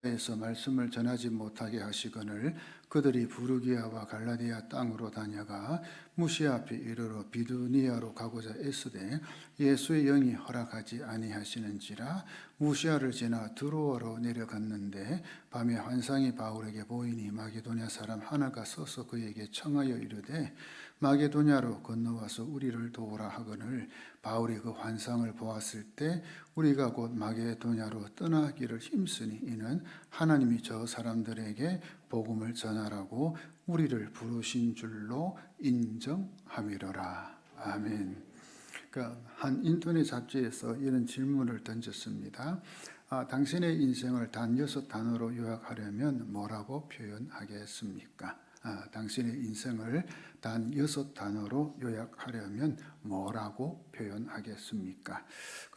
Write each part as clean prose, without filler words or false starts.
에서 말씀을 전하지 못하게 하시거늘 그들이 부르기아와 갈라디아 땅으로 다녀가 무시아 앞에 이르러 비두니아로 가고자 애쓰되 예수의 영이 허락하지 아니하시는지라. 무시아를 지나 드로아로 내려갔는데 밤에 환상이 바울에게 보이니 마게도냐 사람 하나가 서서 그에게 청하여 이르되 마게도냐로 건너와서 우리를 도우라 하거늘 바울이 그 환상을 보았을 때 우리가 곧 마게도냐로 떠나기를 힘쓰니 이는 하나님이 저 사람들에게 복음을 전하라고 우리를 부르신 줄로 인정함이로라. 아멘. 그러니까 한 인터넷 잡지에서 이런 질문을 던졌습니다. 당신의 인생을 단 6단어로 요약하려면 뭐라고 표현하겠습니까? 당신의 인생을 단 6단어로 요약하려면 뭐라고 표현하겠습니까?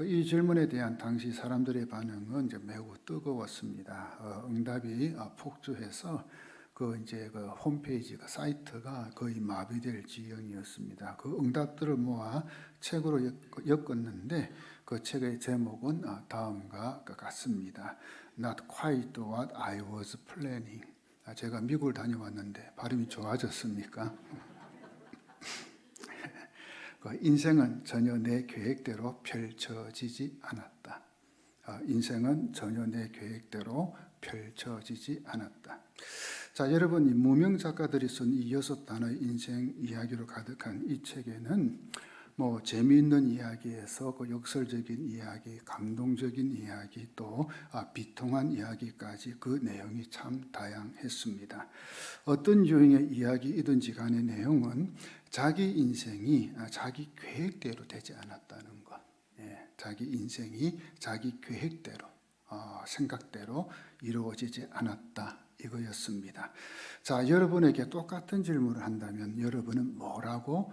이 질문에 대한 당시 사람들의 반응은 이제 매우 뜨거웠습니다. 응답이 폭주해서 그 홈페이지, 사이트가 거의 마비될 지경이었습니다. 그 응답들을 모아 책으로 엮었는데 그 책의 제목은 다음과 같습니다. Not quite what I was planning. 제가 미국을 다녀왔는데 발음이 좋아졌습니까? 인생은 전혀 내 계획대로 펼쳐지지 않았다. 인생은 전혀 내 계획대로 펼쳐지지 않았다. 자, 여러분, 이 무명 작가들이 쓴 이 6단어의 인생 이야기로 가득한 이 책에는 재미있는 이야기에서 그 역설적인 이야기, 감동적인 이야기, 또 비통한 이야기까지 그 내용이 참 다양했습니다. 어떤 유형의 이야기이든지 간의 내용은 자기 인생이 자기 계획대로 되지 않았다는 것. 자기 인생이 자기 계획대로, 생각대로 이루어지지 않았다. 이거였습니다. 자, 여러분에게 똑같은 질문을 한다면 여러분은 뭐라고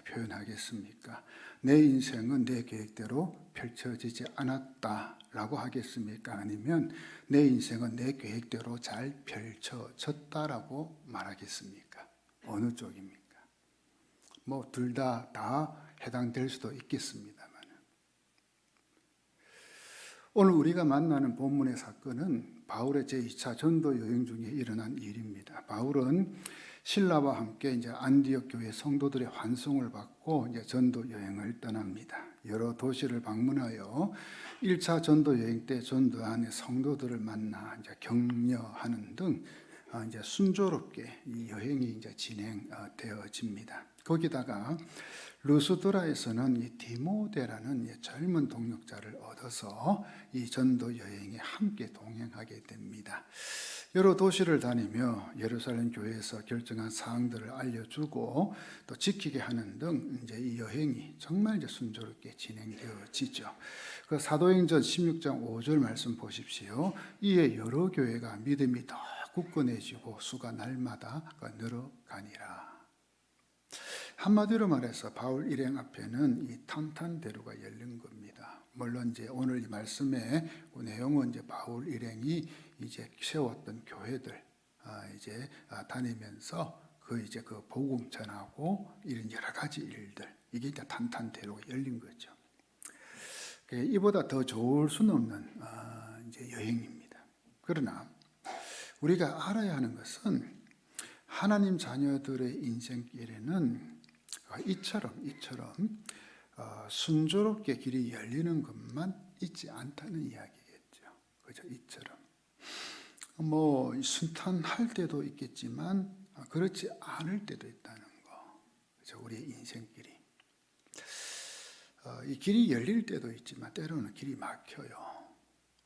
표현하겠습니까? 내 인생은 내 계획대로 펼쳐지지 않았다라고 하겠습니까? 아니면 내 인생은 내 계획대로 잘 펼쳐졌다라고 말하겠습니까? 어느 쪽입니까? 둘 다 해당될 수도 있겠습니다만. 오늘 우리가 만나는 본문의 사건은 바울의 제2차 전도 여행 중에 일어난 일입니다. 바울은 신라와 함께 이제 안디옥 교회 성도들의 환송을 받고 이제 전도 여행을 떠납니다. 여러 도시를 방문하여 1차 전도 여행 때 전도한 성도들을 만나 이제 격려하는 등 이제 순조롭게 이 여행이 이제 진행되어집니다. 거기다가 루스드라에서는 이 디모데라는 젊은 동역자를 얻어서 이 전도 여행에 함께 동행하게 됩니다. 여러 도시를 다니며 예루살렘 교회에서 결정한 사항들을 알려주고 또 지키게 하는 등 이제 이 여행이 정말 이제 순조롭게 진행되어지죠. 그 사도행전 16장 5절 말씀 보십시오. 이에 여러 교회가 믿음이 더 굳건해지고 수가 날마다 늘어가니라. 한마디로 말해서 바울 일행 앞에는 이 탄탄대로가 열린 겁니다. 물론 이제 오늘 이 말씀의 그 내용은 이제 바울 일행이 이제 세웠던 교회들 이제 다니면서 그 복음 전하고 이런 여러 가지 일들, 이게 이제 탄탄대로가 열린 거죠. 이보다 더 좋을 수는 없는 이제 여행입니다. 그러나 우리가 알아야 하는 것은 하나님 자녀들의 인생길에는 이처럼 순조롭게 길이 열리는 것만 있지 않다는 이야기겠죠. 그죠? 이처럼 순탄할 때도 있겠지만 그렇지 않을 때도 있다는 거. 그죠? 우리의 인생길이 이 길이 열릴 때도 있지만 때로는 길이 막혀요.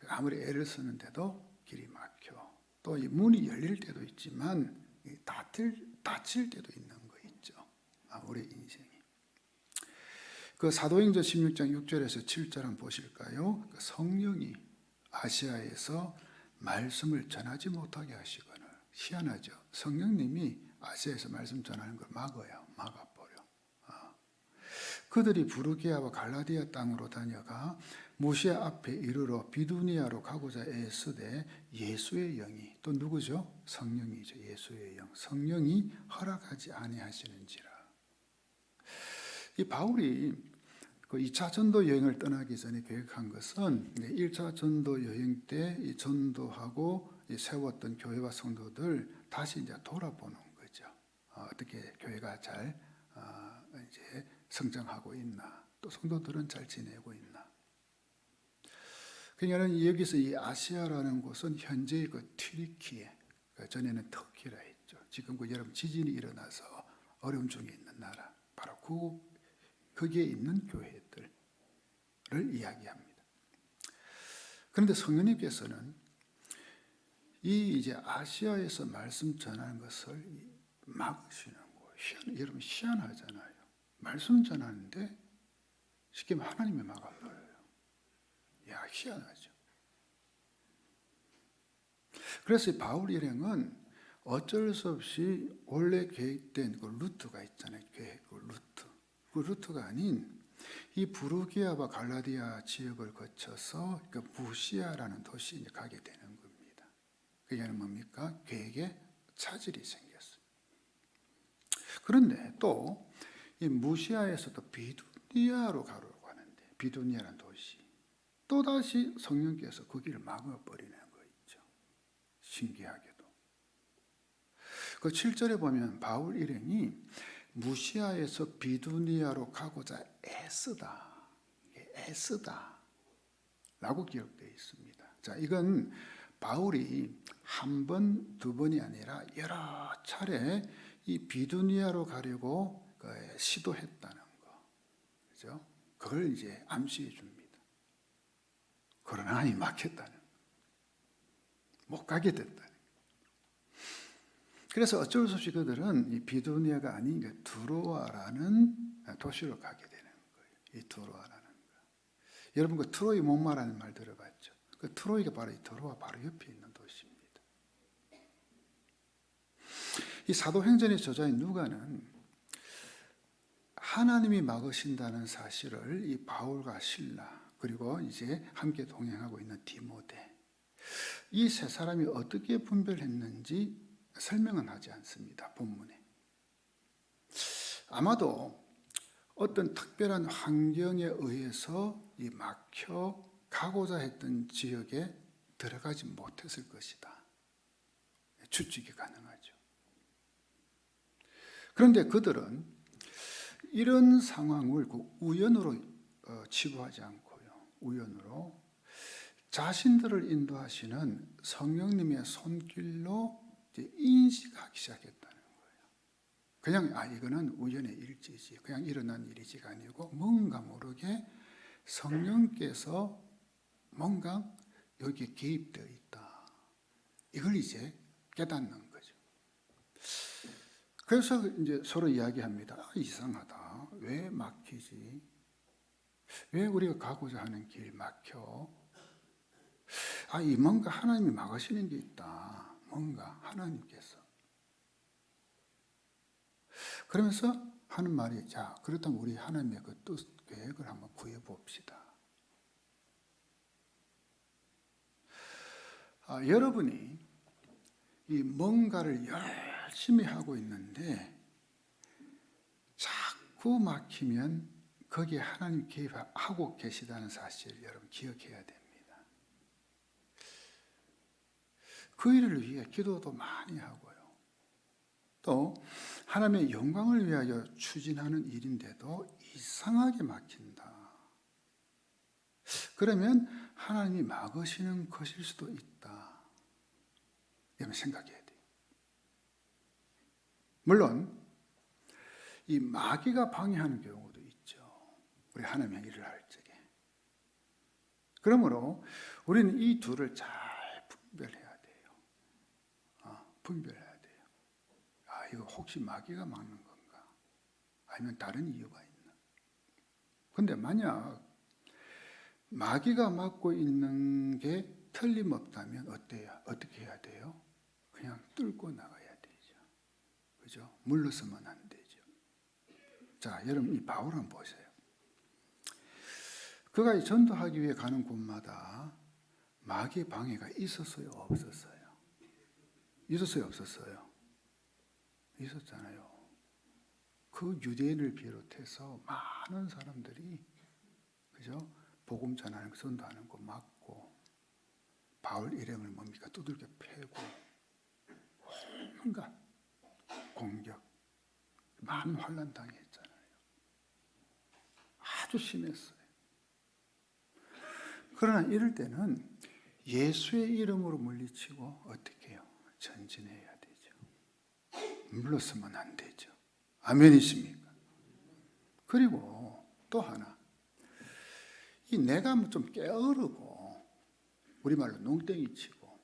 아무리 애를 쓰는데도 길이 막혀. 또 이 문이 열릴 때도 있지만 닫힐 때도 있는 거 있죠. 우리 인생이. 그 사도행전 16장 6절에서 7절 한번 보실까요? 그 성령이 아시아에서 말씀을 전하지 못하게 하시거늘. 희한하죠. 성령님이 아시아에서 말씀 전하는 걸 막아버려. 그들이 부르기아와 갈라디아 땅으로 다녀가 무시아 앞에 이르러 비두니아로 가고자 애쓰되 예수의 영이, 또 누구죠? 성령이죠. 예수의 영. 성령이 허락하지 아니하시는지라. 이 바울이 그 2차 전도 여행을 떠나기 전에 계획한 것은 1차 전도 여행 때 이 전도하고 세웠던 교회와 성도들 다시 이제 돌아보는 거죠. 어떻게 교회가 잘 이제 성장하고 있나, 또 성도들은 잘 지내고 있나. 그러니까 여기서 이 아시아라는 곳은 현재의 그 튀르키예, 전에는 터키라 했죠. 지금 그 여러분 지진이 일어나서 어려움 중에 있는 나라, 바로 거기에 있는 교회들을 이야기합니다. 그런데 성령님께서는 이 이제 아시아에서 말씀 전하는 것을 막으시는 거예요. 여러분 희한하잖아요. 말씀 전하는데 쉽게 말하면 하나님이 막아버려요. 야, 희한하죠. 그래서 바울 일행은 어쩔 수 없이 원래 계획된 그 루트가 있잖아요. 계획 그 루트. 그 루트가 아닌 이 부르기아와 갈라디아 지역을 거쳐서 그 무시아라는 도시에 가게 되는 겁니다. 그게 뭡니까? 계획에 차질이 생겼어요. 그런데 또 이 무시아에서 또 비두니아로 가려고 하는데, 비두니아라는 도시, 또다시 성령께서 그 길을 막아버리는 거 있죠. 신기하게도. 그 7절에 보면 바울 일행이 무시아에서 비두니아로 가고자 애쓰다 라고 기록되어 있습니다. 자, 이건 바울이 한 번, 두 번이 아니라 여러 차례 이 비두니아로 가려고 시도했다는 거. 그죠? 그걸 이제 암시해 줍니다. 그러나 이 막혔다는 거. 못 가게 됐다는 거. 그래서 어쩔 수 없이 그들은 이 비두니아가 아닌 두로아라는 도시로 가게 되는 거예요. 이 두로아라는 거. 여러분 그 트로이 목마라는 말 들어봤죠? 그 트로이가 바로 이 두로아 바로 옆에 있는 도시입니다. 이 사도행전의 저자인 누가는 하나님이 막으신다는 사실을 이 바울과 실라, 그리고 이제 함께 동행하고 있는 디모데, 이 세 사람이 어떻게 분별했는지 설명은 하지 않습니다. 본문에. 아마도 어떤 특별한 환경에 의해서 이 막혀 가고자 했던 지역에 들어가지 못했을 것이다. 추측이 가능하죠. 그런데 그들은 이런 상황을 우연으로 치부하지 않고요. 우연으로 자신들을 인도하시는 성령님의 손길로 인식하기 시작했다는 거예요. 그냥 이거는 우연의 일지지, 그냥 일어난 일이지가 아니고 뭔가 모르게 성령께서 뭔가 여기에 개입되어 있다. 이걸 이제 깨닫는 거죠. 그래서 이제 서로 이야기합니다. 이상하다. 왜 막히지? 왜 우리가 가고자 하는 길 막혀? 이 뭔가 하나님이 막으시는 게 있다. 뭔가 하나님께서. 그러면서 하는 말이, 자, 그렇다면 우리 하나님의 그 뜻, 계획을 한번 구해봅시다. 여러분이 이 뭔가를 열심히 하고 있는데 자꾸 막히면 거기에 하나님 개입하고 계시다는 사실을 여러분 기억해야 됩니다. 그 일을 위해 기도도 많이 하고요. 또 하나님의 영광을 위하여 추진하는 일인데도 이상하게 막힌다. 그러면 하나님이 막으시는 것일 수도 있다. 여러분 생각해야 돼요. 물론 이 마귀가 방해하는 경우도 있죠. 우리 하나님의 일을 할 적에. 그러므로 우리는 이 둘을 잘 분별해야 돼요. 분별해야 돼요. 이거 혹시 마귀가 막는 건가? 아니면 다른 이유가 있나? 근데 만약 마귀가 막고 있는 게 틀림없다면 어때요? 어떻게 해야 돼요? 그냥 뚫고 나가야 되죠. 그죠? 물러서면 안 되죠. 자, 여러분 이 바울 한번 보세요. 그가 전도하기 위해 가는 곳마다 마귀의 방해가 있었어요? 없었어요? 있었어요? 없었어요? 있었잖아요. 그 유대인을 비롯해서 많은 사람들이 그죠? 복음 전하는 거, 전도하는 거 막고, 바울 일행을 뭡니까? 두들겨 패고, 온갖 공격, 많은 환난 당했잖아요. 아주 심했어요. 그러나 이럴 때는 예수의 이름으로 물리치고 어떻게 해요? 전진해야 되죠. 물러서면 안 되죠. 아멘이십니까? 그리고 또 하나, 이 내가 좀 게으르고 우리말로 농땡이 치고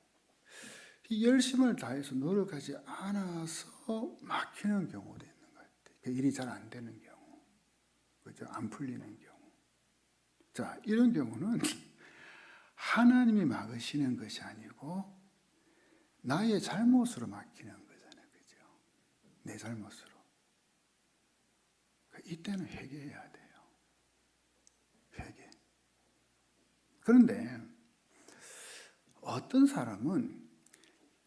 이 열심을 다해서 노력하지 않아서 막히는 경우도 있는 것 같아요. 그 일이 잘 안 되는 경우, 그죠? 안 풀리는 경우. 자, 이런 경우는 하나님이 막으시는 것이 아니고 나의 잘못으로 막히는 거잖아요, 그죠? 내 잘못으로. 이때는 회개해야 돼요. 회개. 그런데 어떤 사람은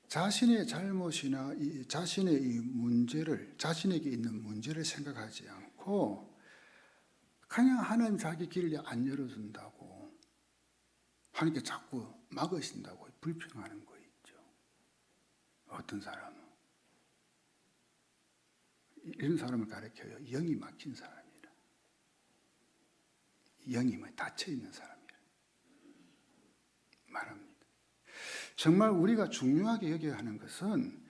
자신의 잘못이나 자신의 이 문제를, 자신에게 있는 문제를 생각하지 않고 그냥 하나님 자기 길을 안 열어준다고, 하나님께 자꾸 막으신다고 불평하는 거 있죠. 어떤 사람은. 이런 사람을 가리켜요. 영이 막힌 사람이라. 영이 닫혀있는 사람이라 말합니다. 정말 우리가 중요하게 여겨야 하는 것은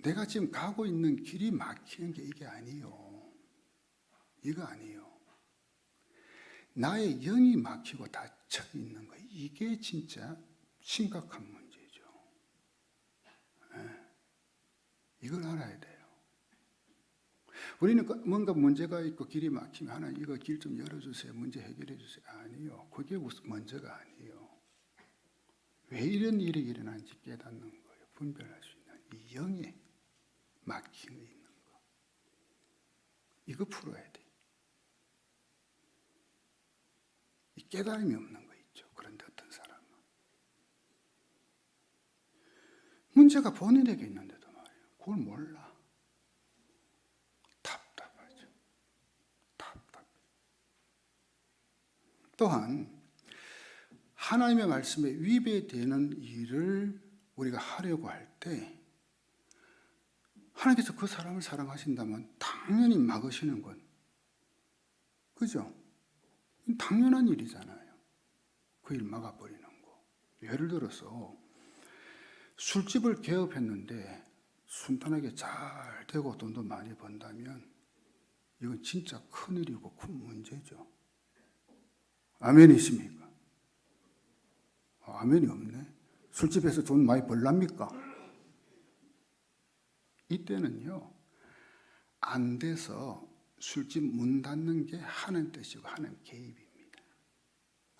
내가 지금 가고 있는 길이 막히는 게 이게 아니에요. 이거 아니에요. 나의 영이 막히고 닫혀 있는 거, 이게 진짜 심각한 문제죠. 네. 이걸 알아야 돼요. 우리는 뭔가 문제가 있고 길이 막히면 하나님 이거 길 좀 열어주세요. 문제 해결해 주세요. 아니요. 그게 먼저가 아니에요. 왜 이런 일이 일어나는지 깨닫는 거예요. 분별할 수 있는 이 영에 막힘이 있는 거. 이거 풀어야 돼. 이 깨달음이 없는 거 있죠. 그런데 어떤 사람은 문제가 본인에게 있는데도 말이에요. 그걸 몰라. 답답하죠. 답답해. 또한 하나님의 말씀에 위배되는 일을 우리가 하려고 할 때 하나님께서 그 사람을 사랑하신다면 당연히 막으시는 건, 그죠? 당연한 일이잖아요. 그 일 막아버리는 거. 예를 들어서 술집을 개업했는데 순탄하게 잘 되고 돈도 많이 번다면 이건 진짜 큰일이고 큰 문제죠. 아멘이십니까? 아멘이 없네. 술집에서 돈 많이 벌랍니까? 이때는요, 안 돼서 술집 문 닫는 게 하나님 뜻이고 하나님 개입입니다.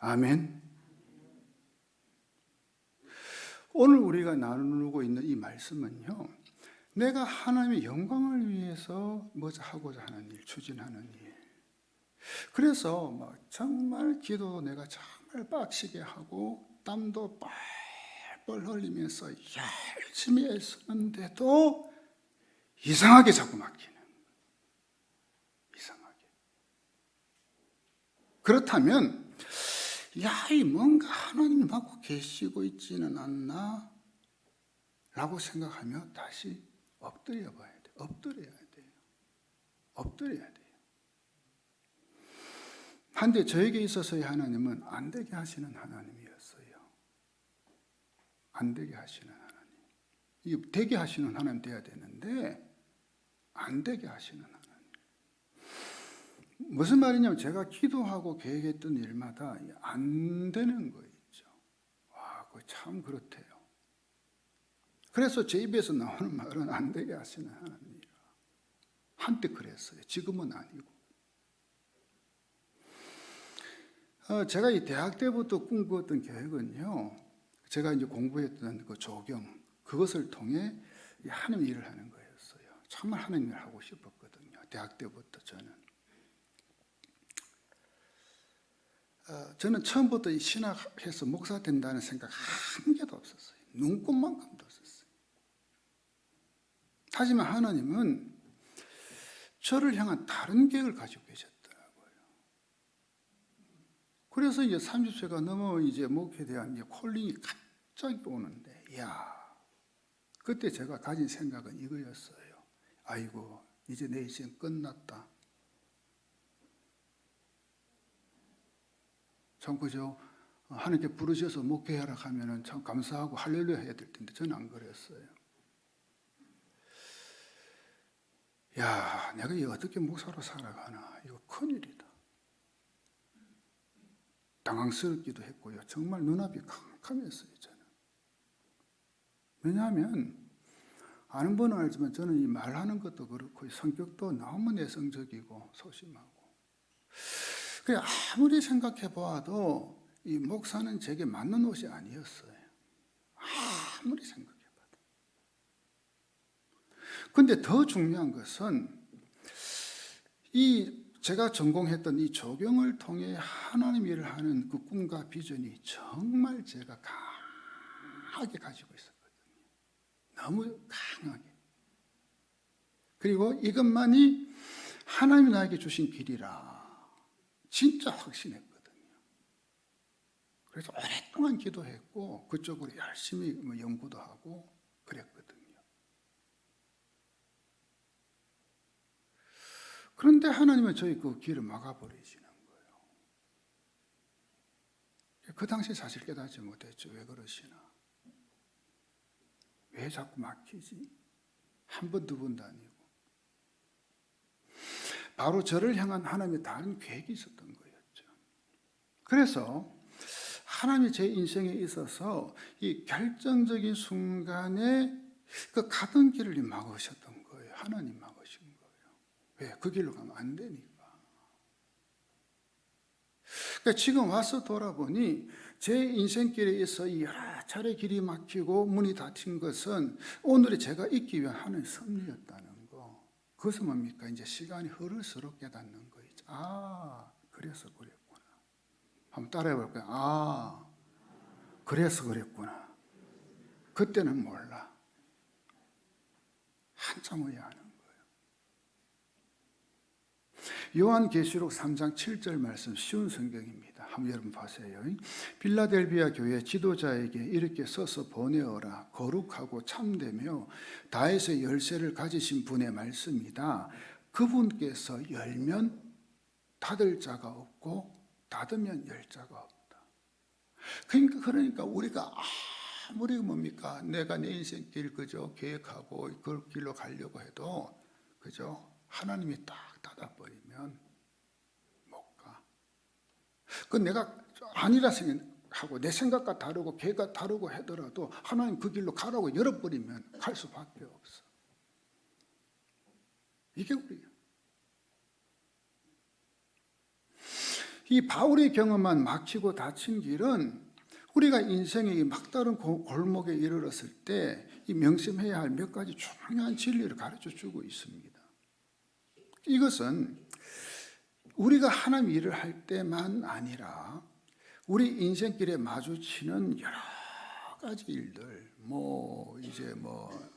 아멘. 오늘 우리가 나누고 있는 이 말씀은요, 내가 하나님의 영광을 위해서 뭐자 하고자 하는 일, 추진하는 일. 그래서 정말 기도 내가 정말 빡시게 하고 땀도 뻘뻘 흘리면서 열심히 애쓰는데도 이상하게 자꾸 막히는. 이상하게. 그렇다면 이 뭔가 하나님이 막고 계시고 있지는 않나? 라고 생각하며 다시 엎드려 봐야 돼요. 엎드려야 돼요. 엎드려야 돼요. 한데 저에게 있어서의 하나님은 안 되게 하시는 하나님이었어요. 안 되게 하시는 하나님. 이게 되게 하시는 하나님 돼야 되는데 안 되게 하시는 하나님. 무슨 말이냐면 제가 기도하고 계획했던 일마다 안 되는 거 있죠. 와, 그거 참 그렇대요. 그래서 제 입에서 나오는 말은 안 되게 하시는 하나님이라. 한때 그랬어요. 지금은 아니고. 제가 이 대학 때부터 꿈꾸었던 계획은요, 제가 이제 공부했던 그 조경, 그것을 통해 하나님 일을 하는 거였어요. 정말 하나님 일을 하고 싶었거든요. 대학 때부터 저는 처음부터 이 신학해서 목사 된다는 생각 한 개도 없었어요. 눈꽃만큼도 없었어요. 하지만 하나님은 저를 향한 다른 계획을 가지고 계셨더라고요. 그래서 이제 30세가 넘어 이제 목회에 대한 이제 콜링이 갑자기 오는데, 야, 그때 제가 가진 생각은 이거였어요. 아이고, 이제 내 인생 끝났다. 참 그죠? 하나님께 부르셔서 목회하라 하면은 참 감사하고 할렐루야 해야 될 텐데 저는 안 그랬어요. 야, 내가 이거 어떻게 목사로 살아가나? 이거 큰일이다. 당황스럽기도 했고요. 정말 눈앞이 캄캄했어요, 저는. 왜냐하면 아는 분은 알지만 저는 이 말하는 것도 그렇고 성격도 너무 내성적이고 소심하고, 그래 아무리 생각해 보아도 이 목사는 제게 맞는 옷이 아니었어요. 아무리 생각해 봐도. 근데 더 중요한 것은 이 제가 전공했던 이 조경을 통해 하나님 일을 하는 그 꿈과 비전이 정말 제가 강하게 가지고 있었거든요. 너무 강하게. 그리고 이것만이 하나님이 나에게 주신 길이라 진짜 확신했거든요. 그래서 오랫동안 기도했고 그쪽으로 열심히 연구도 하고 그랬거든요. 그런데 하나님은 저희 그 길을 막아버리시는 거예요. 그 당시 사실 깨닫지 못했죠. 왜 그러시나? 왜 자꾸 막히지? 한 번, 두 번도 아니고. 바로 저를 향한 하나님의 다른 계획이 있었던 거였죠. 그래서 하나님이 제 인생에 있어서 이 결정적인 순간에 그 가던 길을 막으셨던 거예요. 하나님 막으신 거예요. 왜? 그 길로 가면 안 되니까. 그러니까 지금 와서 돌아보니 제 인생길에 있어 여러 차례 길이 막히고 문이 닫힌 것은 오늘의 제가 있기 위한 하나님의 섭리였다는 거. 그것은 뭡니까? 이제 시간이 흐를수록 깨닫는 거죠. 아, 그래서 그랬구나. 한번 따라해 볼까요? 아, 그래서 그랬구나. 그때는 몰라. 한참 후에 아는 거예요. 요한계시록 3장 7절 말씀 쉬운 성경입니다. 한번 여러분 보세요. 빌라델비아 교회 지도자에게 이렇게 써서 보내어라. 거룩하고 참되며 다윗의 열쇠를 가지신 분의 말씀이다. 그분께서 열면 닫을 자가 없고 닫으면 열 자가 없다. 그러니까 우리가 아무리 뭡니까? 내가 내 인생길 그저 계획하고 그 길로 가려고 해도 그죠? 하나님이 딱 닫아버리면 못 가. 그 내가 아니라 생각하고 내 생각과 다르고 계획과 다르고 하더라도 하나님 그 길로 가라고 열어버리면 갈 수밖에 없어. 이게 우리야. 이 바울의 경험만 막히고 닫힌 길은 우리가 인생의 막다른 골목에 이르렀을 때 이 명심해야 할 몇 가지 중요한 진리를 가르쳐 주고 있습니다. 이것은 우리가 하나님 일을 할 때만 아니라 우리 인생길에 마주치는 여러 가지 일들, 이제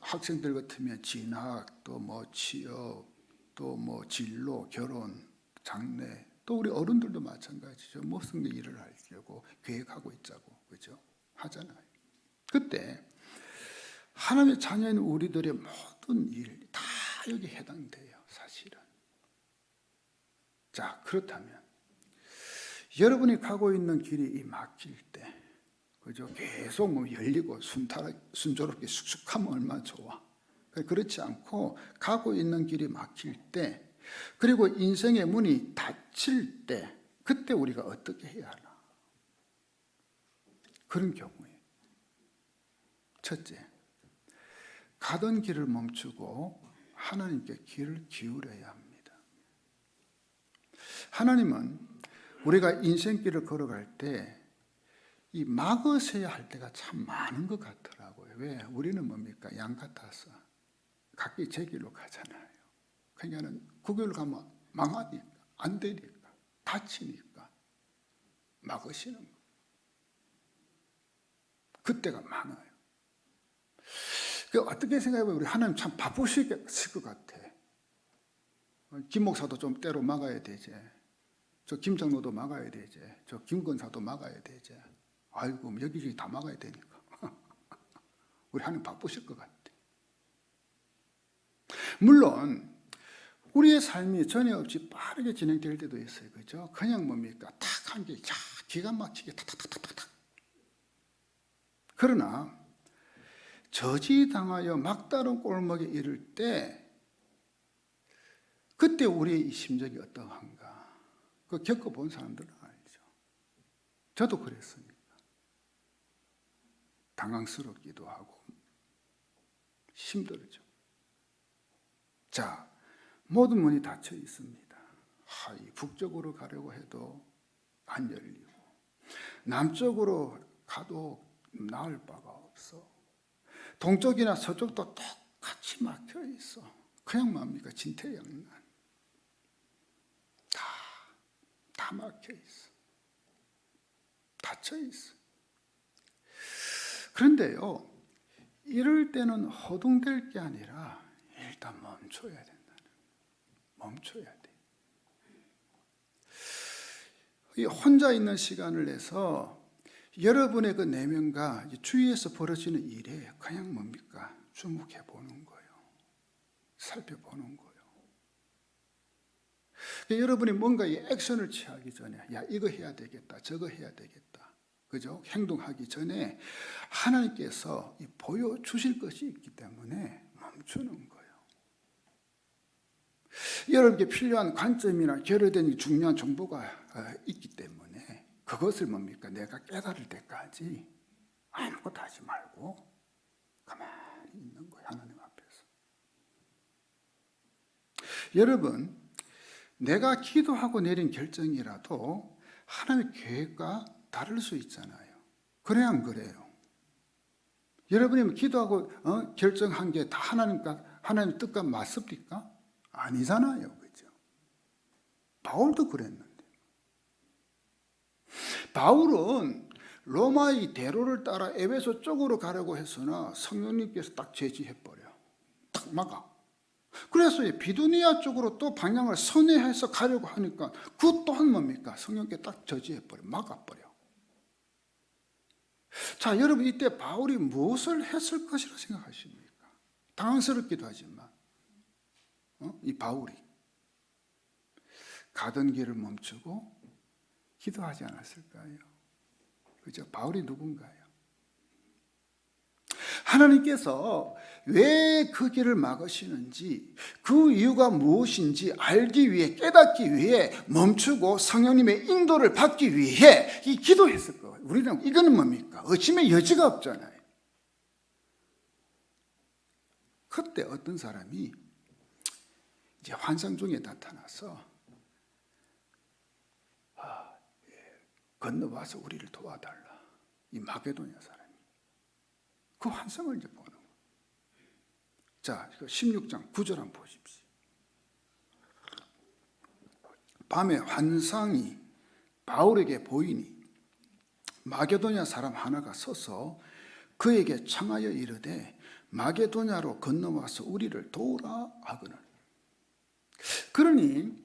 학생들 같으면 진학, 또 취업, 또 진로, 결혼, 장래, 또 우리 어른들도 마찬가지죠. 무슨 일을 하려고 계획하고 있자고, 그죠? 하잖아요. 그때 하나님의 자녀인 우리들의 모든 일 다 여기 해당돼요, 사실은. 자, 그렇다면 여러분이 가고 있는 길이 이 막힐 때, 그죠? 계속 열리고 순조롭게 쑥쑥하면 얼마나 좋아. 그렇지 않고 가고 있는 길이 막힐 때, 그리고 인생의 문이 닫힐 때, 그때 우리가 어떻게 해야 하나? 그런 경우에 첫째, 가던 길을 멈추고 하나님께 귀를 기울여야 합니다. 하나님은 우리가 인생길을 걸어갈 때 이 막으셔야 할 때가 참 많은 것 같더라고요. 왜? 우리는 뭡니까? 양 같아서 각기 제 길로 가잖아요. 그러니까 그 길로 가면 망하니까, 안 되니까, 다치니까 막으시는 거예요. 그때가 많아요. 어떻게 생각해보면 우리 하나님 참 바쁘실 것 같아. 김 목사도 좀 때로 막아야 되지. 저 김장로도 막아야 되지. 저 김건사도 막아야 되지. 아이고 여기저기 다 막아야 되니까. 우리 하나님 바쁘실 것 같아. 물론 우리의 삶이 전혀 없이 빠르게 진행될 때도 있어요. 그죠? 그냥 뭡니까? 탁 한 게 기가 막히게 탁탁탁탁탁. 그러나 저지당하여 막다른 골목에 이를 때 그때 우리의 이 심정이 어떠한가? 그 겪어본 사람들은 알죠. 저도 그랬으니까. 당황스럽기도 하고 힘들죠. 자, 모든 문이 닫혀 있습니다. 이 북쪽으로 가려고 해도 안 열리고 남쪽으로 가도 나을 바가 없어. 동쪽이나 서쪽도 똑같이 막혀 있어. 그냥 뭡니까? 진퇴양난. 다 막혀 있어. 닫혀 있어. 그런데요, 이럴 때는 허둥댈 게 아니라 일단 멈춰야 된다는. 멈춰야 돼. 이 혼자 있는 시간을 내서 여러분의 그 내면과 주위에서 벌어지는 일에 그냥 뭡니까? 주목해 보는 거예요. 살펴보는 거예요. 여러분이 뭔가 이 액션을 취하기 전에 야 이거 해야 되겠다, 저거 해야 되겠다, 그죠? 행동하기 전에 하나님께서 보여주실 것이 있기 때문에 멈추는 거예요. 여러분께 필요한 관점이나 결여된 중요한 정보가 있기 때문에 그것을 뭡니까? 내가 깨달을 때까지 아무것도 하지 말고 가만히 있는 거예요. 하나님 앞에서. 여러분, 내가 기도하고 내린 결정이라도 하나님의 계획과 다를 수 있잖아요. 그래야 안 그래요? 여러분이 기도하고 결정한 게 다 하나님의 뜻과 맞습니까? 아니잖아요. 그죠? 바울도 그랬는데. 바울은 로마의 대로를 따라 에베소 쪽으로 가려고 했으나 성령님께서 딱 제지해버려. 딱 막아. 그래서 비두니아 쪽으로 또 방향을 선회해서 가려고 하니까 그 또한 뭡니까? 성령께 딱 저지해버려. 막아버려. 자, 여러분 이때 바울이 무엇을 했을 것이라고 생각하십니까? 당황스럽기도 하지만 이 바울이 가던 길을 멈추고 기도하지 않았을까요? 그죠? 바울이 누군가요? 하나님께서 왜 그 길을 막으시는지 그 이유가 무엇인지 알기 위해 깨닫기 위해 멈추고 성령님의 인도를 받기 위해 이 기도했을 거예요. 우리는 이거는 뭡니까? 의심의 여지가 없잖아요. 그때 어떤 사람이 이제 환상 중에 나타나서 건너와서 우리를 도와달라. 이 마게도냐 사람이 그 환상을 이제 보는 거예요. 자, 16장 9절 한번 보십시오. 밤에 환상이 바울에게 보이니 마게도냐 사람 하나가 서서 그에게 청하여 이르되 마게도냐로 건너와서 우리를 도우라 하거늘. 그러니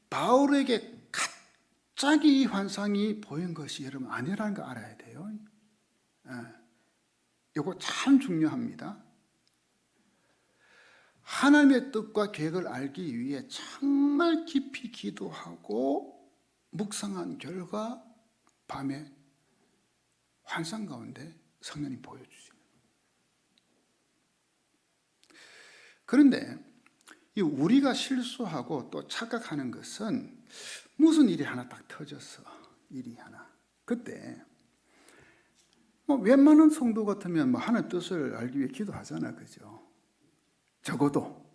바울에게 갑자기 이 환상이 보인 것이 여러분 아니라는 거 알아야 돼요. 이거 참 중요합니다. 하나님의 뜻과 계획을 알기 위해 정말 깊이 기도하고 묵상한 결과 밤에 환상 가운데 성령이 보여주시는 거예요. 그런데 이 우리가 실수하고 또 착각하는 것은 무슨 일이 하나 딱 터졌어. 일이 하나. 그때 웬만한 성도 같으면 하나님 뜻을 알기 위해 기도하잖아. 그죠? 적어도.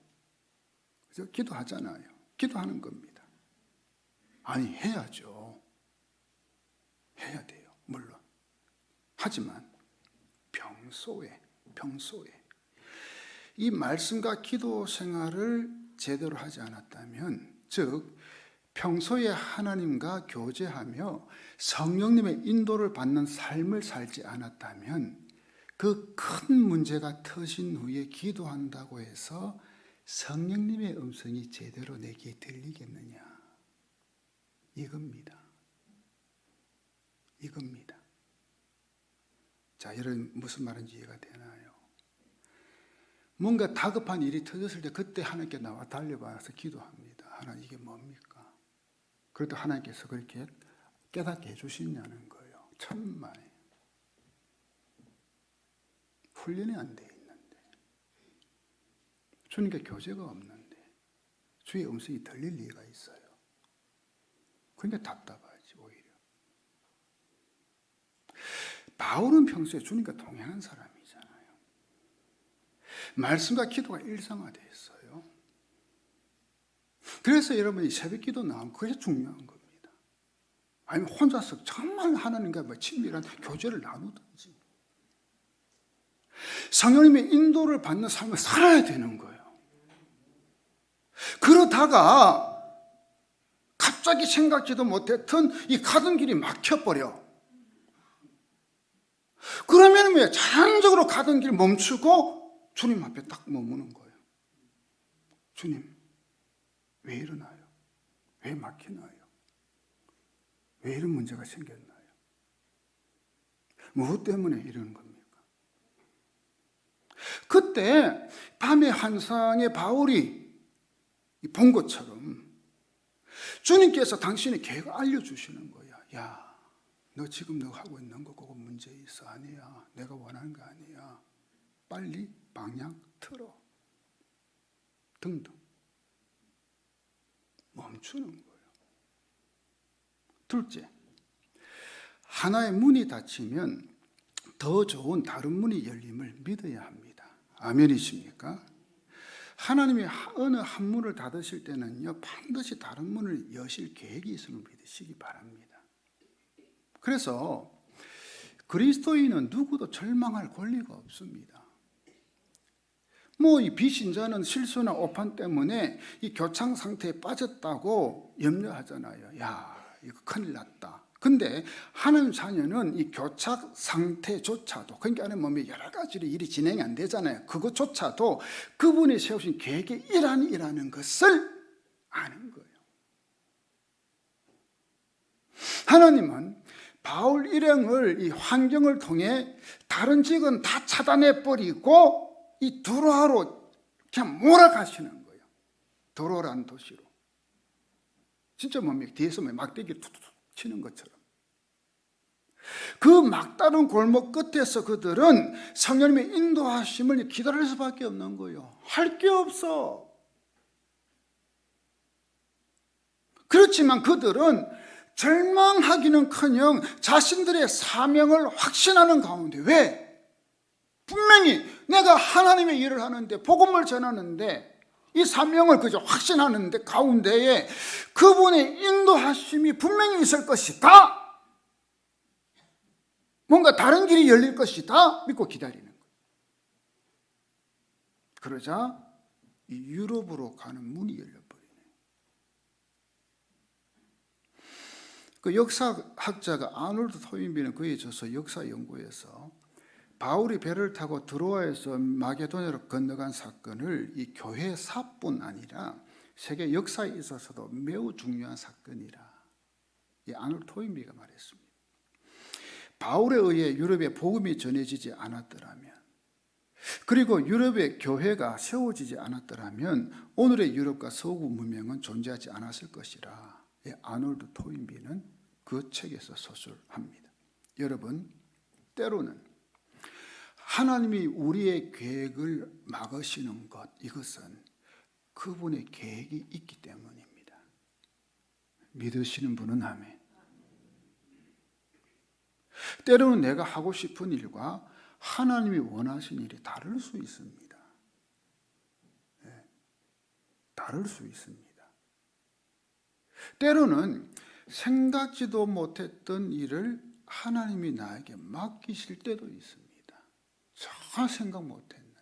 그죠? 기도하잖아요. 기도하는 겁니다. 아니, 해야죠. 해야 돼요. 물론. 하지만 평소에 이 말씀과 기도 생활을 제대로 하지 않았다면, 즉 평소에 하나님과 교제하며 성령님의 인도를 받는 삶을 살지 않았다면 그 큰 문제가 터진 후에 기도한다고 해서 성령님의 음성이 제대로 내게 들리겠느냐? 이겁니다. 이겁니다. 자, 여러분 무슨 말인지 이해가 되나요? 뭔가 다급한 일이 터졌을 때 그때 하나님께 나와 달려봐서 기도합니다. 하나님 이게 뭡니까? 그래도 하나님께서 그렇게 깨닫게 해주시냐는 거예요. 천만에. 훈련이 안 돼 있는데, 주님께 교제가 없는데 주의 음성이 들릴 리가 있어요. 그러니까 답답하지 오히려. 바울은 평소에 주님과 동행한 사람이잖아요. 말씀과 기도가 일상화되었어요. 그래서 여러분이 새벽 기도 나오면 그게 중요한 겁니다. 아니면 혼자서 정말 하나님과 친밀한 교제를 나누든지 성령님의 인도를 받는 삶을 살아야 되는 거예요. 그러다가 갑자기 생각지도 못했던 이 가던 길이 막혀버려. 그러면 왜 자연적으로 가던 길 멈추고 주님 앞에 딱 머무는 거예요. 주님, 왜 이러나요? 왜 막히나요? 왜 이런 문제가 생겼나요? 무엇 때문에 이러는 겁니까? 그때 밤의 환상에 바울이 본 것처럼 주님께서 당신의 계획을 알려주시는 거야. 야, 너 지금 너 하고 있는 거 그거 문제 있어. 아니야. 내가 원하는 거 아니야. 빨리 방향 틀어. 등등. 멈추는 거예요. 둘째, 하나의 문이 닫히면 더 좋은 다른 문이 열림을 믿어야 합니다. 아멘이십니까? 하나님이 어느 한 문을 닫으실 때는요, 반드시 다른 문을 여실 계획이 있음을 믿으시기 바랍니다. 그래서 그리스도인은 누구도 절망할 권리가 없습니다. 이 비신자는 실수나 오판 때문에 이 교착 상태에 빠졌다고 염려하잖아요. 야, 이거 큰일 났다. 근데 하나님 자녀는 이 교착 상태조차도, 그러니까 안에 몸에 여러 가지로 일이 진행이 안 되잖아요. 그것조차도 그분이 세우신 계획의 일환이라는 것을 아는 거예요. 하나님은 바울 일행을 이 환경을 통해 다른 직은 다 차단해버리고 이 두로아로 그냥 몰아가시는 거예요. 두로아라는 도시로. 진짜 뭡니까? 뒤에서 막대기를 툭툭 치는 것처럼. 그 막다른 골목 끝에서 그들은 성령님의 인도하심을 기다릴 수밖에 없는 거예요. 할 게 없어. 그렇지만 그들은 절망하기는커녕 자신들의 사명을 확신하는 가운데, 왜? 분명히 내가 하나님의 일을 하는데, 복음을 전하는데, 이 사명을 그저 확신하는데 가운데에 그분의 인도하심이 분명히 있을 것이다. 뭔가 다른 길이 열릴 것이다 믿고 기다리는 거예요. 그러자 이 유럽으로 가는 문이 열려버리네요. 그 역사학자가 아놀드 토인비는 그에 져서 역사 연구에서 바울이 배를 타고 드로아에서 마게도냐로 건너간 사건을 이 교회사뿐 아니라 세계 역사에 있어서도 매우 중요한 사건이라 이 아놀드 토인비가 말했습니다. 바울에 의해 유럽에 복음이 전해지지 않았더라면, 그리고 유럽의 교회가 세워지지 않았더라면 오늘의 유럽과 서구 문명은 존재하지 않았을 것이라 아놀드 토인비는 그 책에서 서술합니다. 여러분, 때로는 하나님이 우리의 계획을 막으시는 것, 이것은 그분의 계획이 있기 때문입니다. 믿으시는 분은 아멘. 때로는 내가 하고 싶은 일과 하나님이 원하신 일이 다를 수 있습니다. 네, 다를 수 있습니다. 때로는 생각지도 못했던 일을 하나님이 나에게 맡기실 때도 있습니다. 전혀 생각 못했는데.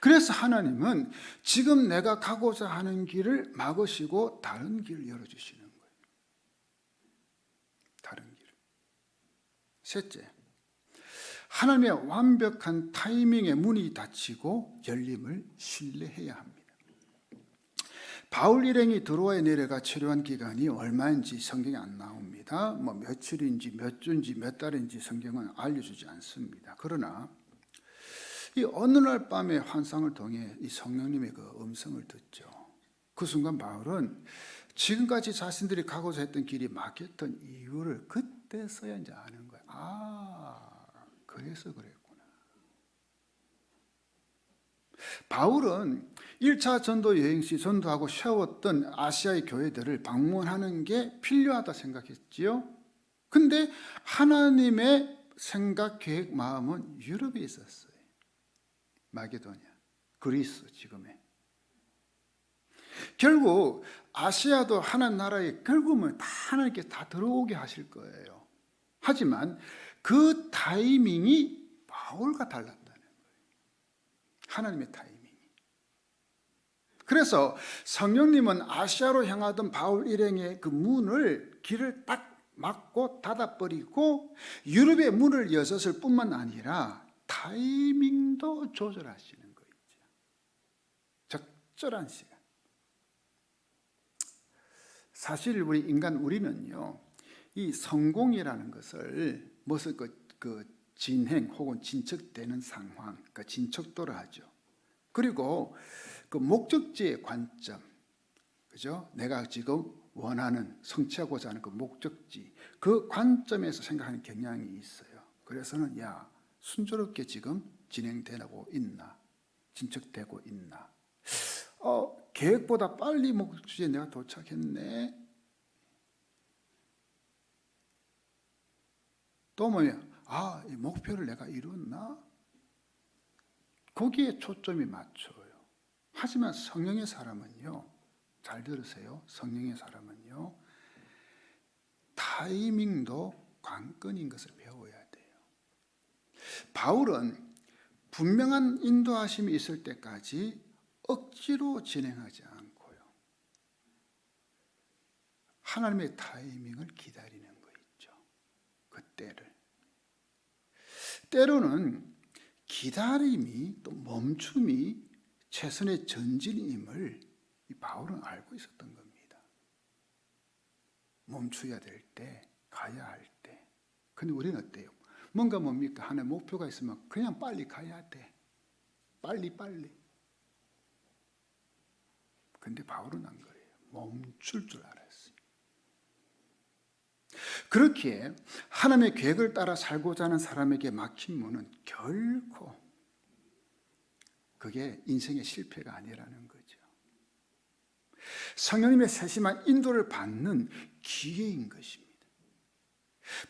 그래서 하나님은 지금 내가 가고자 하는 길을 막으시고 다른 길을 열어주시는 거예요. 다른 길. 셋째, 하나님의 완벽한 타이밍에 문이 닫히고 열림을 신뢰해야 합니다. 바울 일행이 드로아에 내려가 체류한 기간이 얼마인지 성경에 안 나옵니다. 뭐 며칠인지 몇 주인지 몇 달인지 성경은 알려주지 않습니다. 그러나 이 어느 날 밤에 환상을 통해 이 성령님의 그 음성을 듣죠. 그 순간 바울은 지금까지 자신들이 가고자 했던 길이 막혔던 이유를 그때서야 이제 아는 거야. 아, 그래서 그랬구나. 바울은 1차 전도 여행 시 전도하고 세웠던 아시아의 교회들을 방문하는 게 필요하다 생각했지요. 근데 하나님의 생각, 계획, 마음은 유럽에 있었어요. 마게도냐, 그리스 지금의. 결국 아시아도 하나님 나라에 결국은 다 하나님께 다 들어오게 하실 거예요. 하지만 그 타이밍이 바울과 달랐다는 거예요. 하나님의 타이밍이. 그래서 성령님은 아시아로 향하던 바울 일행의 그 문을 길을 딱 막고 닫아버리고 유럽의 문을 여셨을 뿐만 아니라 타이밍도 조절하시는 거 있죠. 적절한 시간. 사실 우리는요, 이 성공이라는 것을 무슨 그 진행 혹은 진척되는 상황, 그러니까 진척도라 하죠. 그리고 그 목적지의 관점, 그죠? 내가 지금 원하는, 성취하고자 하는 그 목적지, 그 관점에서 생각하는 경향이 있어요. 그래서는 야, 순조롭게 지금 진행되고 있나, 진척되고 있나. 계획보다 빨리 목적지에 내가 도착했네. 또 뭐냐? 이 목표를 내가 이뤘나? 거기에 초점이 맞춰요. 하지만 성령의 사람은요, 잘 들으세요. 성령의 사람은요, 타이밍도 관건인 것을 배워야 돼요. 바울은 분명한 인도하심이 있을 때까지 억지로 진행하지 않고요, 하나님의 타이밍을 기다리는 거 있죠. 그 때로는 기다림이 또 멈춤이 최선의 전진임을 이 바울은 알고 있었던 겁니다. 멈춰야 될 때, 가야 할 때. 근데 우리는 어때요? 뭔가 뭡니까? 하나의 목표가 있으면 그냥 빨리 가야 돼. 빨리. 근데 바울은 안 그래요. 멈출 줄 알았어요. 그렇기에 하나님의 계획을 따라 살고자 하는 사람에게 막힌 문은 결코 그게 인생의 실패가 아니라는 거죠. 성령님의 세심한 인도를 받는 기회인 것입니다.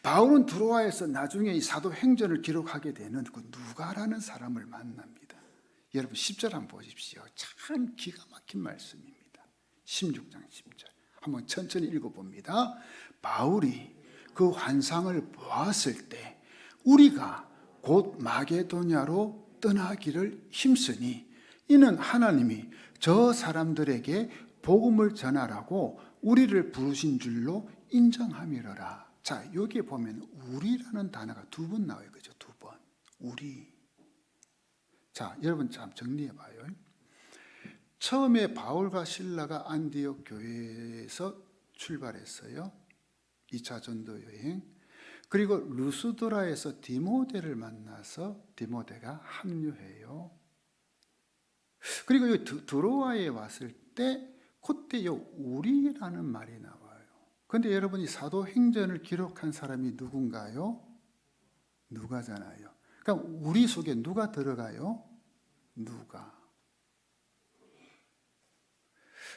바울은 드로아에서 나중에 이 사도행전을 기록하게 되는 그 누가라는 사람을 만납니다. 여러분 10절 한번 보십시오. 참 기가 막힌 말씀입니다. 16장 10절. 한번 천천히 읽어봅니다. 바울이 그 환상을 보았을 때 우리가 곧 마게도냐로 떠나기를 힘쓰니 이는 하나님이 저 사람들에게 복음을 전하라고 우리를 부르신 줄로 인정함이로라. 자, 여기에 보면 우리라는 단어가 두 번 나와요. 그죠? 두 번. 우리. 자, 여러분 참 정리해 봐요. 처음에 바울과 실라가 안디옥 교회에서 출발했어요. 2차 전도 여행. 그리고 루스드라에서 디모데를 만나서 디모데가 합류해요. 그리고 이 드로아에 왔을 때 그때 이 우리라는 말이 나와요. 그런데 여러분이 사도행전을 기록한 사람이 누군가요? 누가잖아요. 그러니까 우리 속에 누가 들어가요? 누가.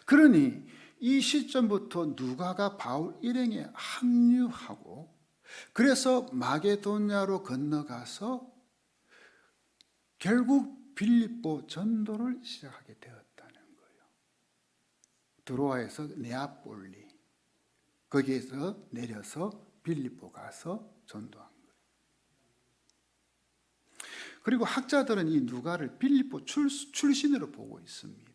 그러니 이 시점부터 누가가 바울 일행에 합류하고 그래서 마게도냐로 건너가서 결국 빌립보 전도를 시작하게 되었다는 거예요. 드로아에서 네아폴리, 거기에서 내려서 빌립보 가서 전도한 거예요. 그리고 학자들은 이 누가를 빌립보 출신으로 보고 있습니다.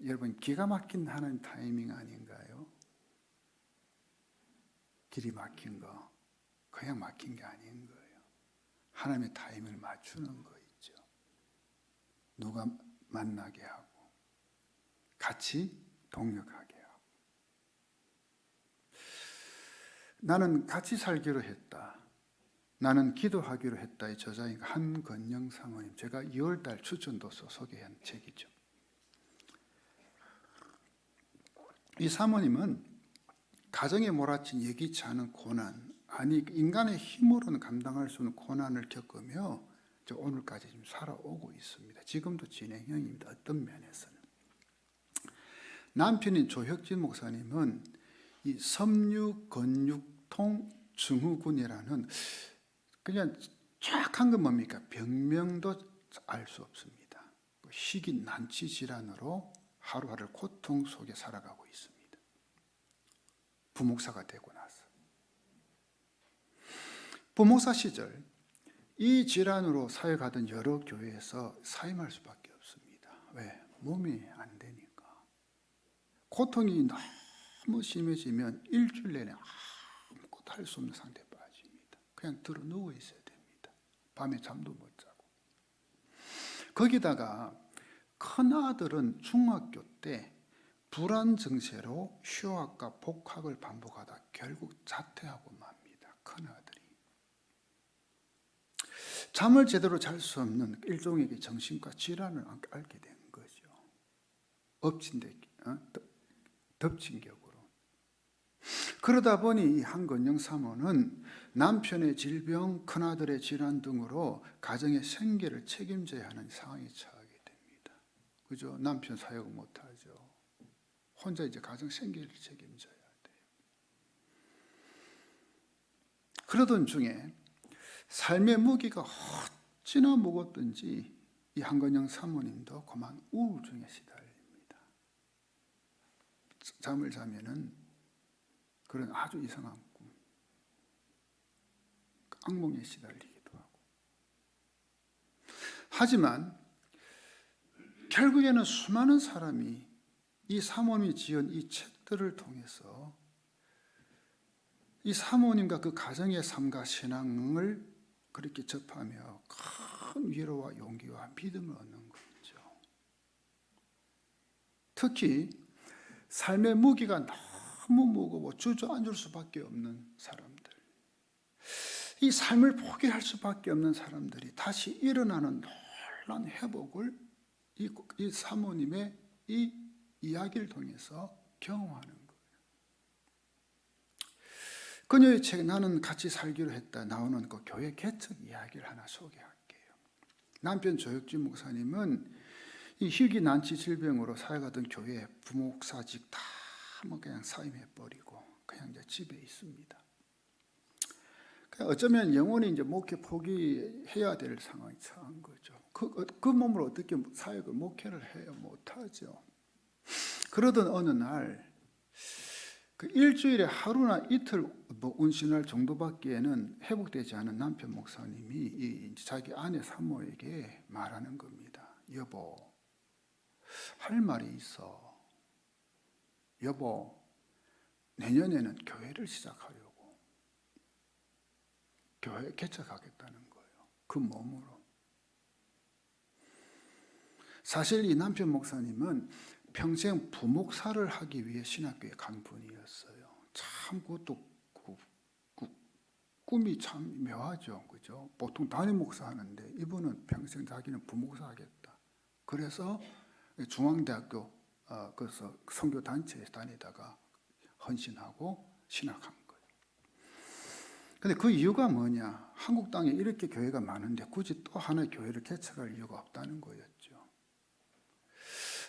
여러분 기가 막힌 하나님 타이밍 아닌가요? 길이 막힌 거 그냥 막힌 게 아닌 거예요. 하나님의 타이밍을 맞추는 거 있죠. 누가 만나게 하고 같이 동력하게 하고. 나는 같이 살기로 했다. 나는 기도하기로 했다의 저자인 한건영 사모님, 제가 2월달 추천도서 소개한 책이죠. 이 사모님은 가정에 몰아친 예기치 않은 고난, 아니 인간의 힘으로는 감당할 수 없는 고난을 겪으며 오늘까지 지금 살아오고 있습니다. 지금도 진행형입니다. 어떤 면에서는. 남편인 조혁진 목사님은 이 섬유건육통 증후군이라는 그냥 정확한 건 뭡니까? 병명도 알 수 없습니다. 희귀 난치 질환으로 하루하루 고통 속에 살아가고 있습니다. 부목사가 되고 나서. 부목사 시절 이 질환으로 사역하던 여러 교회에서 사임할 수밖에 없습니다. 왜? 몸이 안 되니까. 고통이 너무 심해지면 일주일 내내 아무것도 할 수 없는 상태에 빠집니다. 그냥 들어 누워 있어야 됩니다. 밤에 잠도 못 자고. 거기다가 큰아들은 중학교 때 불안 증세로 휴학과 복학을 반복하다 결국 자퇴하고 맙니다. 큰아들이. 잠을 제대로 잘 수 없는 일종의 정신과 질환을 앓게 된 거죠. 덮친 격으로. 그러다 보니 이 한건영 사모는 남편의 질병, 큰아들의 질환 등으로 가정의 생계를 책임져야 하는 상황에 처하게 됩니다. 그죠? 남편 사역 못하죠. 혼자 이제 가정 생계를 책임져야 돼요. 그러던 중에 삶의 무기가 어찌나 무겁든지 이 한건영 사모님도 그만 우울증에 시달립니다. 잠을 자면은 그런 아주 이상한 꿈, 악몽에 시달리기도 하고. 하지만 결국에는 수많은 사람이 이 사모님이 지은 이 책들을 통해서 이 사모님과 그 가정의 삶과 신앙을 그렇게 접하며 큰 위로와 용기와 믿음을 얻는 거죠. 특히 삶의 무기가 너무 무거워 주저앉을 수밖에 없는 사람들, 이 삶을 포기할 수밖에 없는 사람들이 다시 일어나는 놀라운 회복을 이 사모님의 이 이야기를 통해서 경험하는 거예요. 그녀의 책 나는 같이 살기로 했다 나오는 그 교회 개척 이야기를 하나 소개할게요. 남편 조혁진 목사님은 이 희귀 난치 질병으로 사역하던 교회 부목사직 다 뭐 그냥 사임해 버리고 그냥 이제 집에 있습니다. 어쩌면 영원히 이제 목회 포기해야 될 상황이 처한 거죠. 그 몸으로 어떻게 사역을 목회를 해요? 못하죠. 그러던 어느 날 그 일주일에 하루나 이틀 뭐 운신할 정도밖에는 회복되지 않은 남편 목사님이 자기 아내 사모에게 말하는 겁니다. 여보, 할 말이 있어. 여보, 내년에는 교회를 시작하려고. 교회 개척하겠다는 거예요. 그 몸으로. 사실 이 남편 목사님은 평생 부목사를 하기 위해 신학교에 간 분이었어요. 참 그것도 꿈이 참 묘하죠. 그죠? 보통 담임 목사 하는데 이분은 평생 자기는 부목사 하겠다. 그래서 중앙대학교 그래서 선교 단체에 다니다가 헌신하고 신학한 거예요. 근데 그 이유가 뭐냐? 한국 땅에 이렇게 교회가 많은데 굳이 또 하나의 교회를 개척할 이유가 없다는 거였죠.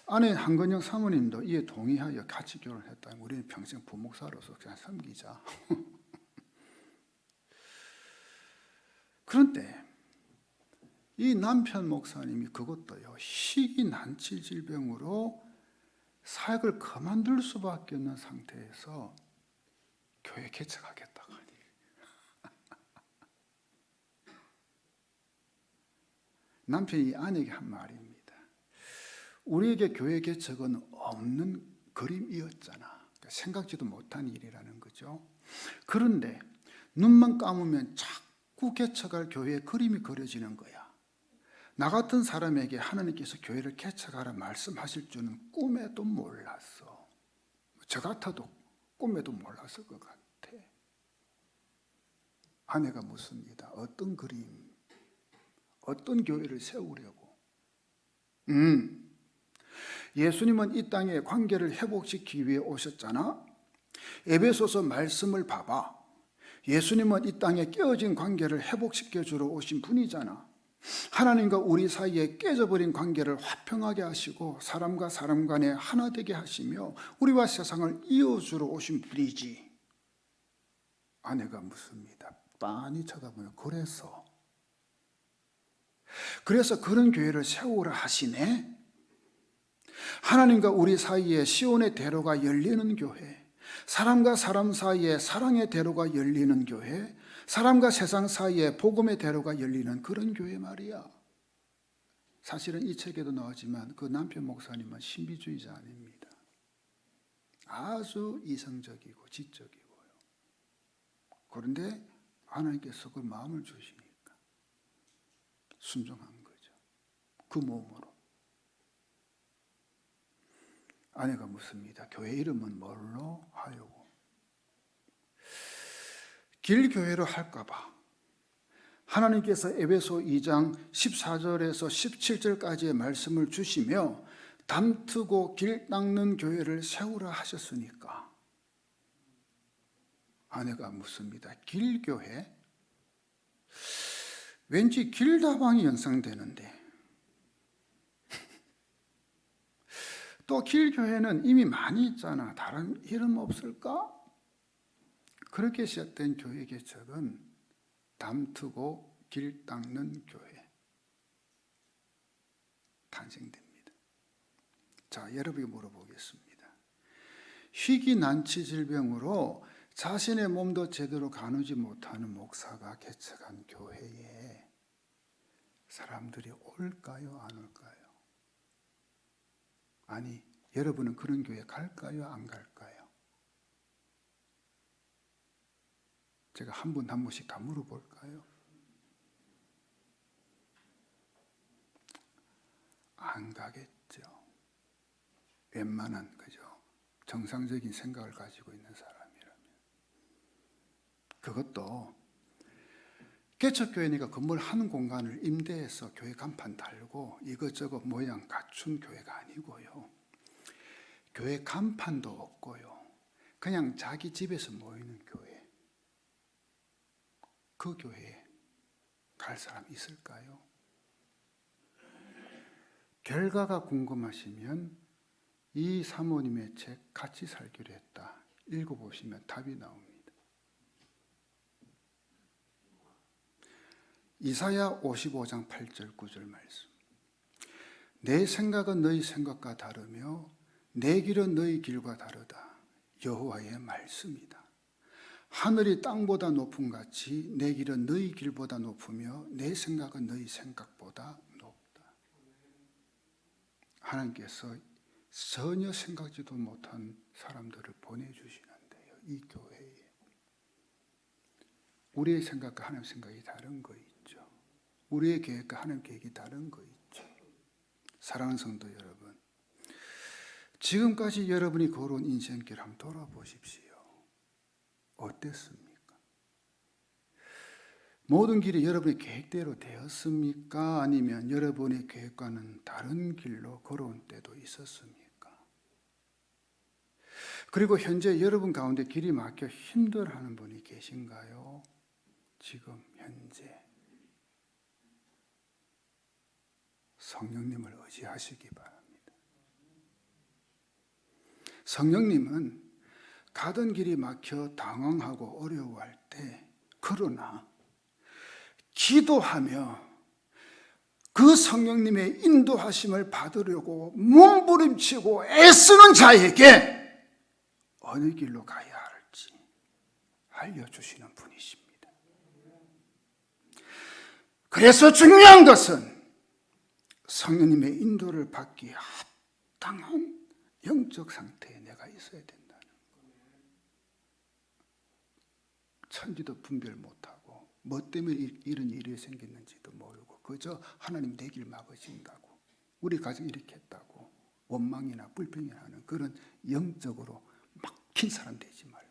아내 한건영 사모님도 이에 동의하여 같이 결혼했다. 우리는 평생 부목사로서 그냥 섬기자. 그런데 이 남편 목사님이 그것도요, 희귀 난치 질병으로 사역을 그만둘 수밖에 없는 상태에서 교회 개척하겠다고 하니. 남편이 아내에게 한 말입니다. 우리에게 교회 개척은 없는 그림이었잖아. 생각지도 못한 일이라는 거죠. 그런데 눈만 감으면 자꾸 개척할 교회의 그림이 그려지는 거야. 나 같은 사람에게 하나님께서 교회를 개척하라 말씀하실 줄은 꿈에도 몰랐어. 저 같아도 꿈에도 몰랐을 것 같아. 아내가 묻습니다. 어떤 그림, 어떤 교회를 세우려고? 예수님은 이 땅에 관계를 회복시키기 위해 오셨잖아. 에베소서 말씀을 봐봐. 예수님은 이 땅에 깨어진 관계를 회복시켜주러 오신 분이잖아. 하나님과 우리 사이에 깨져버린 관계를 화평하게 하시고 사람과 사람 간에 하나 되게 하시며 우리와 세상을 이어주러 오신 분이지. 아내가 묻습니다. 빤히 쳐다보며 그래서 그런 교회를 세우라 하시네. 하나님과 우리 사이에 시온의 대로가 열리는 교회, 사람과 사람 사이에 사랑의 대로가 열리는 교회, 사람과 세상 사이에 복음의 대로가 열리는 그런 교회 말이야. 사실은 이 책에도 나오지만 그 남편 목사님은 신비주의자 아닙니다. 아주 이성적이고 지적이고요. 그런데 하나님께서 그 마음을 주시니까 순종한 거죠. 그 몸으로. 아내가 묻습니다. 교회 이름은 뭘로 하려고? 길교회로 할까봐. 하나님께서 에베소 2장 14절에서 17절까지의 말씀을 주시며 담트고 길 닦는 교회를 세우라 하셨으니까. 아내가 묻습니다. 길교회? 왠지 길다방이 연상되는데. 또 길교회는 이미 많이 있잖아. 다른 이름 없을까? 그렇게 시작된 교회 개척은 담트고 길 닦는 교회 탄생됩니다. 자, 여러분에게 물어보겠습니다. 희귀난치 질병으로 자신의 몸도 제대로 가누지 못하는 목사가 개척한 교회에 사람들이 올까요? 안 올까요? 아니, 여러분은 그런 교회 갈까요? 안 갈까요? 제가 한 분 한 분씩 다 물어볼까요? 안 가겠죠. 웬만한, 그죠? 정상적인 생각을 가지고 있는 사람이라면. 그것도 개척교회니까 건물 한 공간을 임대해서 교회 간판 달고 이것저것 모양 갖춘 교회가 아니고요. 교회 간판도 없고요. 그냥 자기 집에서 모이는 교회. 그 교회에 갈 사람 있을까요? 결과가 궁금하시면 이 사모님의 책 같이 살기로 했다. 읽어보시면 답이 나옵니다. 이사야 55장 8절 9절 말씀. 내 생각은 너희 생각과 다르며 내 길은 너희 길과 다르다. 여호와의 말씀이다. 하늘이 땅보다 높음 같이 내 길은 너희 길보다 높으며 내 생각은 너희 생각보다 높다. 하나님께서 전혀 생각지도 못한 사람들을 보내주시는데요. 이 교회에. 우리의 생각과 하나님 생각이 다른 거 있죠. 우리의 계획과 하나님 계획이 다른 거 있죠. 사랑하는 성도 여러분, 지금까지 여러분이 걸어온 인생길 한번 돌아보십시오. 어땠습니까? 모든 길이 여러분의 계획대로 되었습니까? 아니면 여러분의 계획과는 다른 길로 걸어온 때도 있었습니까? 그리고 현재 여러분 가운데 길이 막혀 힘들어하는 분이 계신가요? 지금 현재 성령님을 의지하시기 바랍니다. 성령님은 가던 길이 막혀 당황하고 어려워할 때, 그러나 기도하며 그 성령님의 인도하심을 받으려고 몸부림치고 애쓰는 자에게 어느 길로 가야 할지 알려주시는 분이십니다. 그래서 중요한 것은 성령님의 인도를 받기에 합당한 영적 상태에 내가 있어야 된다는 것. 천지도 분별 못하고 뭐 때문에 이런 일이 생겼는지도 모르고 그저 하나님 내 길 막으신다고 우리 가정 이렇게 했다고 원망이나 불평이나 하는 그런 영적으로 막힌 사람 되지 말고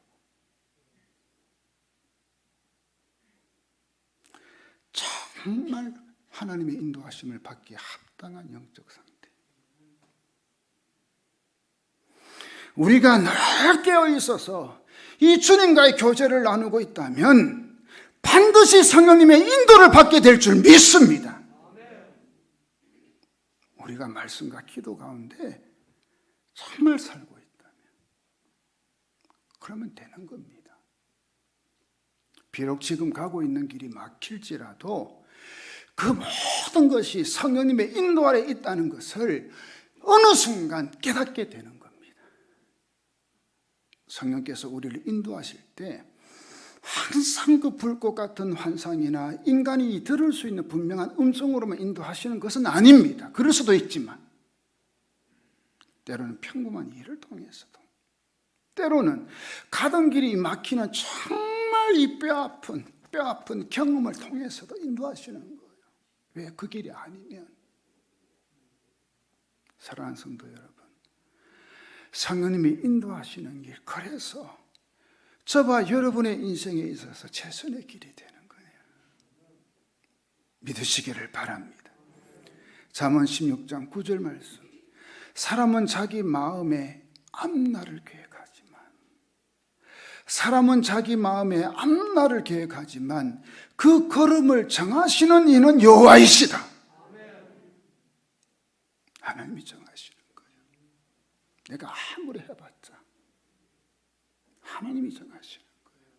정말 하나님의 인도하심을 받기에 합당한 영적 상태. 우리가 늘 깨어 있어서 이 주님과의 교제를 나누고 있다면 반드시 성령님의 인도를 받게 될 줄 믿습니다. 우리가 말씀과 기도 가운데 정말 살고 있다면 그러면 되는 겁니다. 비록 지금 가고 있는 길이 막힐지라도 그 모든 것이 성령님의 인도 아래 있다는 것을 어느 순간 깨닫게 되는 겁니다. 성령께서 우리를 인도하실 때 항상 그 불꽃 같은 환상이나 인간이 들을 수 있는 분명한 음성으로만 인도하시는 것은 아닙니다. 그럴 수도 있지만 때로는 평범한 일을 통해서도, 때로는 가던 길이 막히는 정말 이 뼈아픈 경험을 통해서도 인도하시는 거예요. 왜? 그 길이 아니면. 사랑하는 성도 여러분, 성령님이 인도하시는 길, 그래서 저와 여러분의 인생에 있어서 최선의 길이 되는 거예요. 믿으시기를 바랍니다. 잠언 16장 9절 말씀, 사람은 자기 마음에 앞날을 계획하지만 그 걸음을 정하시는 이는 여호와이시다. 하나님이 정하시는 거예요. 내가 아무리 해봤자 하나님이 정하시는 거예요.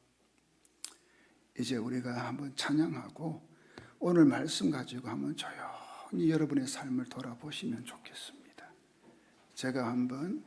이제 우리가 한번 찬양하고 오늘 말씀 가지고 한번 조용히 여러분의 삶을 돌아보시면 좋겠습니다. 제가 한번